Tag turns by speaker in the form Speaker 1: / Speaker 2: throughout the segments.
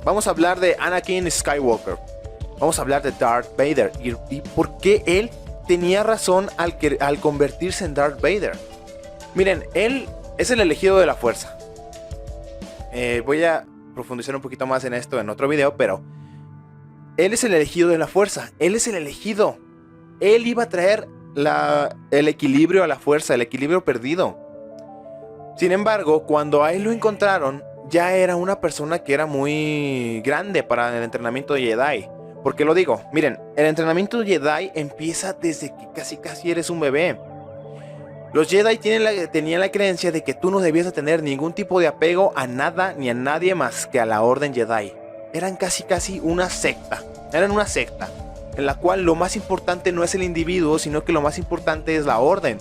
Speaker 1: Vamos a hablar de Anakin Skywalker. Vamos a hablar de Darth Vader. Y por qué él tenía razón al convertirse en Darth Vader. Miren, él es el elegido de la fuerza. Voy a profundizar un poquito más en esto en otro video, pero él es el elegido de la fuerza. Él es el elegido. Él iba a traer el equilibrio a la fuerza, el equilibrio perdido. Sin embargo, cuando a él lo encontraron, ya era una persona que era muy grande para el entrenamiento de Jedi. ¿Por qué lo digo? Miren, el entrenamiento Jedi empieza desde que casi eres un bebé. Los Jedi tenían la creencia de que tú no debías de tener ningún tipo de apego a nada ni a nadie más que a la Orden Jedi. Eran casi una secta. Eran una secta en la cual lo más importante no es el individuo, sino que lo más importante es la orden.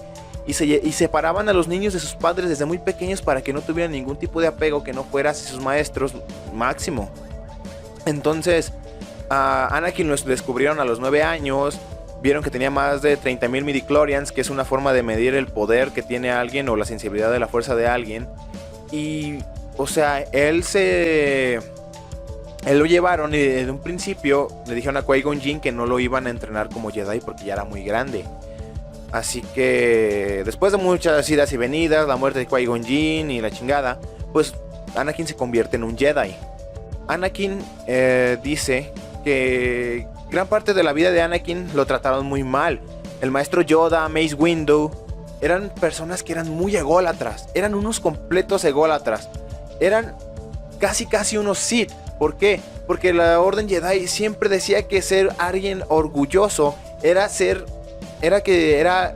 Speaker 1: Y separaban a los niños de sus padres desde muy pequeños para que no tuvieran ningún tipo de apego que no fuera hacia sus maestros máximo. Entonces, a Anakin lo descubrieron a los 9 años. Vieron que tenía más de 30,000 midichlorians, que es una forma de medir el poder que tiene alguien o la sensibilidad de la fuerza de alguien. Y, o sea, él lo llevaron y desde un principio le dijeron a Qui-Gon Jinn que no lo iban a entrenar como Jedi porque ya era muy grande. Así que después de muchas idas y venidas, la muerte de Qui-Gon Jinn y la chingada, pues Anakin se convierte en un Jedi. Anakin dice que gran parte de la vida de Anakin lo trataron muy mal. El maestro Yoda, Mace Windu, eran personas que eran muy ególatras. Eran unos completos ególatras. Eran casi unos Sith. ¿Por qué? Porque la Orden Jedi siempre decía que ser alguien orgulloso era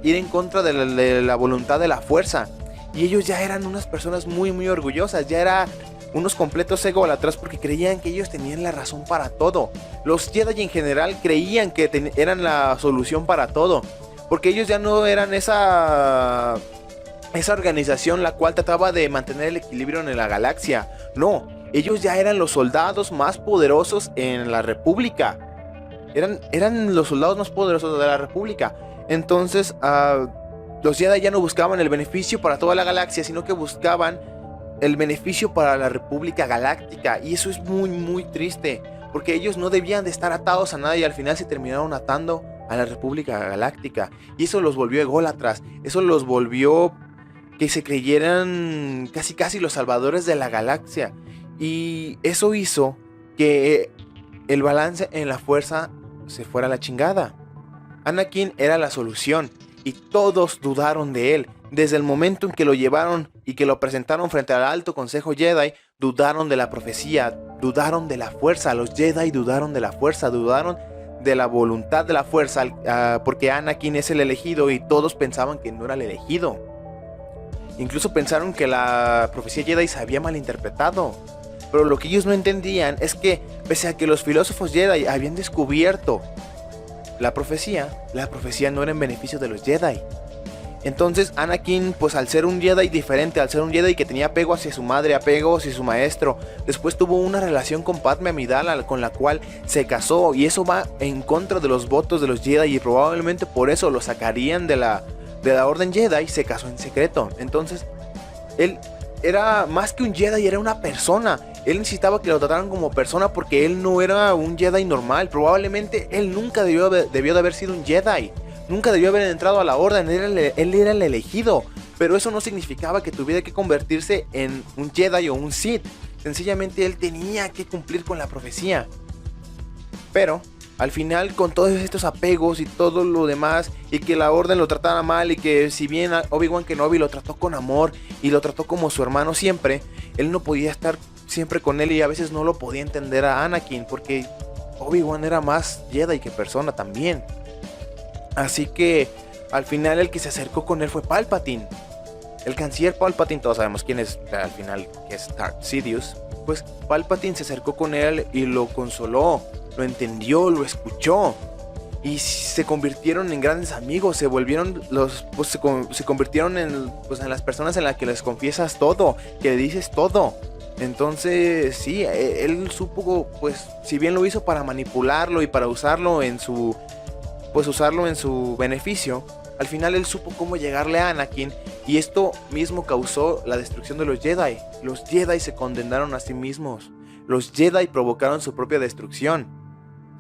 Speaker 1: ir en contra de la voluntad de la fuerza. Y ellos ya eran unas personas muy orgullosas. Ya eran unos completos ególatras porque creían que ellos tenían la razón para todo. Los Jedi en general creían que eran la solución para todo. Porque ellos ya no eran esa organización la cual trataba de mantener el equilibrio en la galaxia. No, ellos ya eran los soldados más poderosos en la República. Eran los soldados más poderosos de la República. Entonces, los Jedi ya no buscaban el beneficio para toda la galaxia, sino que buscaban el beneficio para la República Galáctica. Y eso es muy triste, porque ellos no debían de estar atados a nada y al final se terminaron atando a la República Galáctica. Y eso los volvió ególatras. Eso los volvió que se creyeran casi los salvadores de la galaxia. Y eso hizo que el balance en la fuerza se fuera a la chingada. Anakin era la solución y todos dudaron de él. Desde el momento en que lo llevaron y que lo presentaron frente al Alto Consejo Jedi, dudaron de la profecía, dudaron de la fuerza. Los Jedi dudaron de la fuerza, dudaron de la voluntad de la fuerza, porque Anakin es el elegido y todos pensaban que no era el elegido. Incluso pensaron que la profecía Jedi se había malinterpretado. Pero lo que ellos no entendían es que, pese a que los filósofos Jedi habían descubierto la profecía no era en beneficio de los Jedi. Entonces Anakin, pues al ser un Jedi diferente, al ser un Jedi que tenía apego hacia su madre, apego hacia su maestro, después tuvo una relación con Padme Amidala con la cual se casó, y eso va en contra de los votos de los Jedi y probablemente por eso lo sacarían de la Orden Jedi. Se casó en secreto. Entonces él era más que un Jedi, era una persona. Él necesitaba que lo trataran como persona porque él no era un Jedi normal. Probablemente él nunca debió de haber sido un Jedi. Nunca debió haber entrado a la orden. Él era el elegido. Pero eso no significaba que tuviera que convertirse en un Jedi o un Sith. Sencillamente él tenía que cumplir con la profecía. Pero al final, con todos estos apegos y todo lo demás, y que la orden lo tratara mal, y que si bien Obi-Wan Kenobi lo trató con amor y lo trató como su hermano siempre, él no podía estar siempre con él y a veces no lo podía entender a Anakin porque Obi-Wan era más Jedi que persona también. Así que al final el que se acercó con él fue Palpatine, el canciller Palpatine. Todos sabemos quién es al final, que es Darth Sidious. Pues Palpatine se acercó con él y lo consoló, lo entendió, lo escuchó, y se convirtieron en grandes amigos. Se volvieron se convirtieron en las personas en las que les confiesas todo, que le dices todo. Entonces sí, él supo, pues si bien lo hizo para manipularlo y para usarlo en su beneficio, al final él supo cómo llegarle a Anakin, y esto mismo causó la destrucción de los Jedi. Los Jedi se condenaron a sí mismos. los Jedi provocaron su propia destrucción.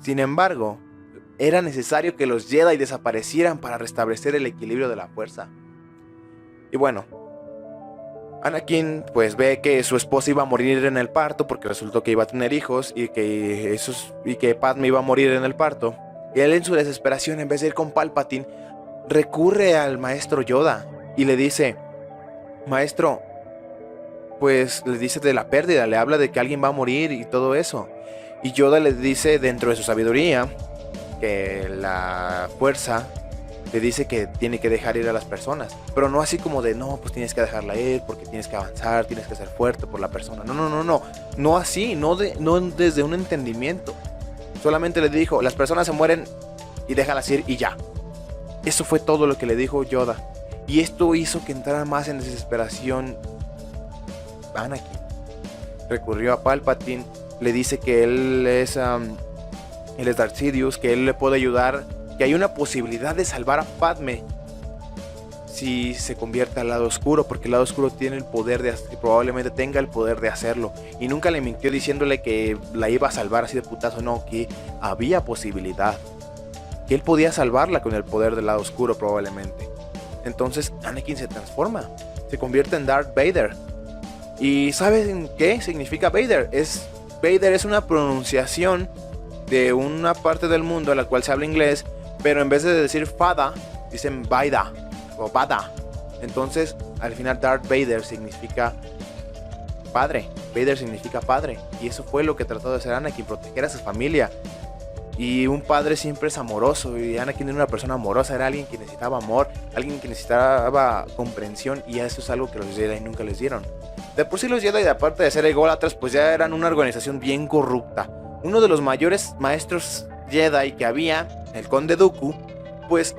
Speaker 1: Sin embargo, era necesario que los Jedi desaparecieran para restablecer el equilibrio de la fuerza. Y bueno, Anakin pues ve que su esposa iba a morir en el parto porque resultó que iba a tener hijos y que Padme iba a morir en el parto. Y él, en su desesperación, en vez de ir con Palpatine, recurre al maestro Yoda y le dice: maestro, pues le dice de la pérdida, le habla de que alguien va a morir y todo eso. Y Yoda le dice, dentro de su sabiduría, que la fuerza le dice que tiene que dejar ir a las personas, pero no así como de no, pues tienes que dejarla ir porque tienes que avanzar, tienes que ser fuerte por la persona. No así, no desde un entendimiento. Solamente le dijo, las personas se mueren y déjalas ir y ya. Eso fue todo lo que le dijo Yoda. Y esto hizo que entrara más en desesperación Anakin. Recurrió a Palpatine, le dice que él es Darth Sidious, que él le puede ayudar, que hay una posibilidad de salvar a Padme si se convierte al lado oscuro, porque el lado oscuro tiene el poder probablemente tenga el poder de hacerlo. Y nunca le mintió diciéndole que la iba a salvar así de putazo, no, que había posibilidad, que él podía salvarla con el poder del lado oscuro probablemente. Entonces Anakin se transforma, se convierte en Darth Vader. ¿Y saben qué significa Vader? Vader es una pronunciación de una parte del mundo en la cual se habla inglés, pero en vez de decir fada, dicen Vaida o Vada. Entonces, al final Darth Vader significa padre. Vader significa padre. Y eso fue lo que trató de hacer Anakin, proteger a su familia. Y un padre siempre es amoroso, y Anakin era una persona amorosa, era alguien que necesitaba amor, alguien que necesitaba comprensión, y eso es algo que los Jedi nunca les dieron. De por sí los Jedi, aparte de ser ególatras, pues ya eran una organización bien corrupta. Uno de los mayores maestros Jedi que había, el Conde Dooku, pues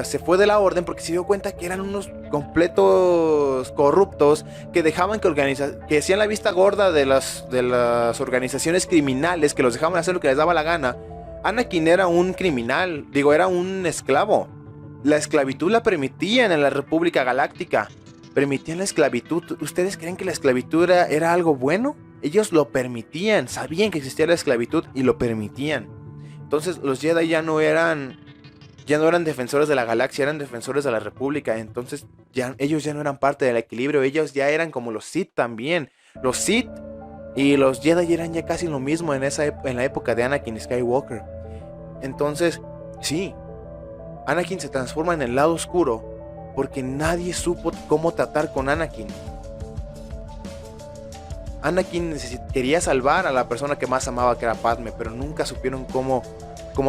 Speaker 1: se fue de la orden porque se dio cuenta que eran unos completos corruptos que dejaban que hacían la vista gorda de las organizaciones criminales, que los dejaban hacer lo que les daba la gana. Anakin era un criminal, era un esclavo. La esclavitud la permitían en la República Galáctica. Permitían la esclavitud. ¿Ustedes creen que la esclavitud era algo bueno? Ellos lo permitían, sabían que existía la esclavitud y lo permitían. Entonces los Jedi ya no eran defensores de la galaxia, eran defensores de la República. Entonces ellos ya no eran parte del equilibrio, ellos ya eran como los Sith también. Los Sith y los Jedi eran ya casi lo mismo en la época de Anakin Skywalker. Entonces, sí, Anakin se transforma en el lado oscuro porque nadie supo cómo tratar con Anakin. Anakin quería salvar a la persona que más amaba, que era Padme, pero nunca supieron cómo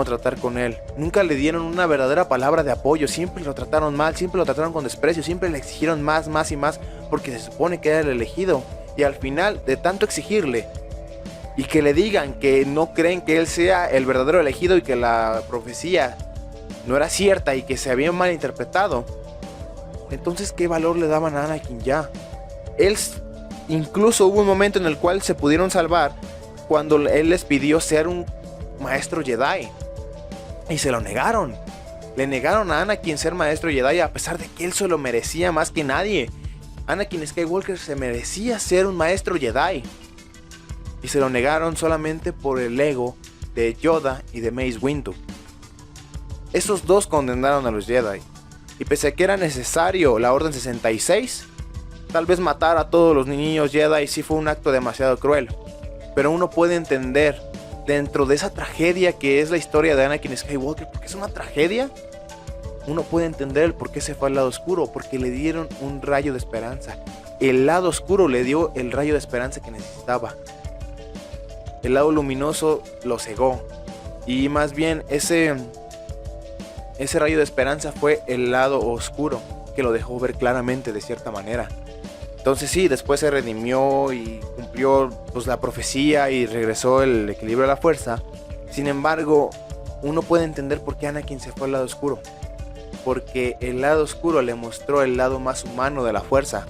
Speaker 1: tratar con él. Nunca le dieron una verdadera palabra de apoyo, siempre lo trataron mal, siempre lo trataron con desprecio, siempre le exigieron más y más, porque se supone que era el elegido. Y al final, de tanto exigirle, y que le digan que no creen que él sea el verdadero elegido y que la profecía no era cierta y que se había malinterpretado, entonces ¿qué valor le daban a Anakin ya? Incluso hubo un momento en el cual se pudieron salvar cuando él les pidió ser un maestro Jedi y se lo negaron. Le negaron a Anakin ser maestro Jedi a pesar de que él se lo merecía más que nadie. Anakin Skywalker se merecía ser un maestro Jedi y se lo negaron solamente por el ego de Yoda y de Mace Windu. Esos dos condenaron a los Jedi, y pese a que era necesario la Orden 66, tal vez matar a todos los niños Jedi sí fue un acto demasiado cruel, pero uno puede entender dentro de esa tragedia que es la historia de Anakin Skywalker, porque es una tragedia, uno puede entender el por qué se fue al lado oscuro, porque le dieron un rayo de esperanza. El lado oscuro le dio el rayo de esperanza que necesitaba. El lado luminoso lo cegó, y más bien ese rayo de esperanza fue el lado oscuro, que lo dejó ver claramente de cierta manera. Entonces sí, después se redimió y cumplió pues la profecía y regresó el equilibrio de la fuerza. Sin embargo, uno puede entender por qué Anakin se fue al lado oscuro, porque el lado oscuro le mostró el lado más humano de la fuerza,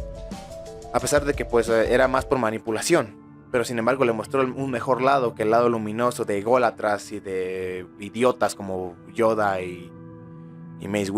Speaker 1: a pesar de que pues era más por manipulación, pero sin embargo le mostró un mejor lado que el lado luminoso de ególatras y de idiotas como Yoda y Mace Windu.